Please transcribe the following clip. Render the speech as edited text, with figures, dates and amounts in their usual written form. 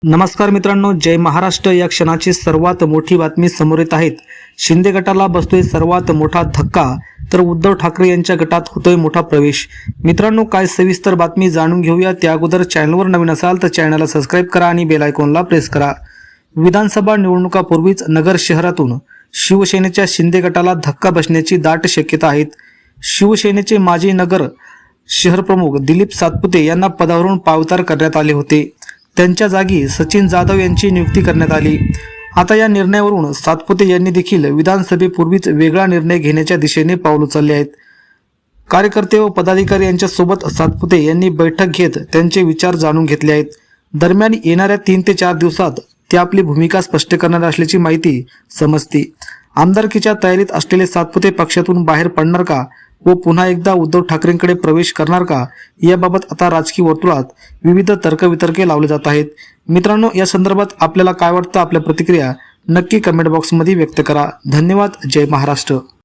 नमस्कार मित्रांनो, जय महाराष्ट्र. या क्षणाची सर्वात मोठी बातमी समोर येत आहेत. शिंदे गटाला बसतोय सर्वात मोठा धक्का, तर उद्धव ठाकरे यांच्या गटात होतोय मोठा प्रवेश. मित्रांनो, काय सविस्तर बातमी जाणून घेऊया. त्या अगोदर चॅनलवर नवीन असाल तर चॅनलला सबस्क्राईब करा आणि बेल आयकॉनला प्रेस करा. विधानसभा निवडणुकापूर्वीच नगर शहरातून शिवसेनेच्या शिंदे गटाला धक्का बसण्याची दाट शक्यता आहेत. शिवसेनेचे माजी नगर शहर प्रमुख दिलीप सातपुते यांना पदावरून पायउतार करण्यात आले होते. त्यांच्या जागी सचिन जाधव यांची नियुक्ती करण्यात आली. आता या निर्णयावरून सातपुते यांनी देखील विधानसभेपूर्वीच वेगळा निर्णय घेण्याच्या दिशेने पाऊल उचलले आहेत. कार्यकर्ते व पदाधिकारी यांच्यासोबत सातपुते यांनी बैठक घेत त्यांचे विचार जाणून घेतले आहेत. दरम्यान येणाऱ्या 3 ते 4 दिवसात ते आपली भूमिका स्पष्ट करणार असल्याची माहिती समजते. आमदारकीच्या तयारीत असलेले सातपुते पक्षातून बाहेर पडणार का व पुन्हा एकदा उद्धव ठाकरेंकडे प्रवेश करणार का, याबाबत आता राजकीय वर्तुळात विविध तर्कवितर्के लावले जात आहेत. मित्रांनो, या संदर्भात आपल्याला काय वाटतं? आपल्या प्रतिक्रिया नक्की कमेंट बॉक्समध्ये व्यक्त करा. धन्यवाद. जय महाराष्ट्र.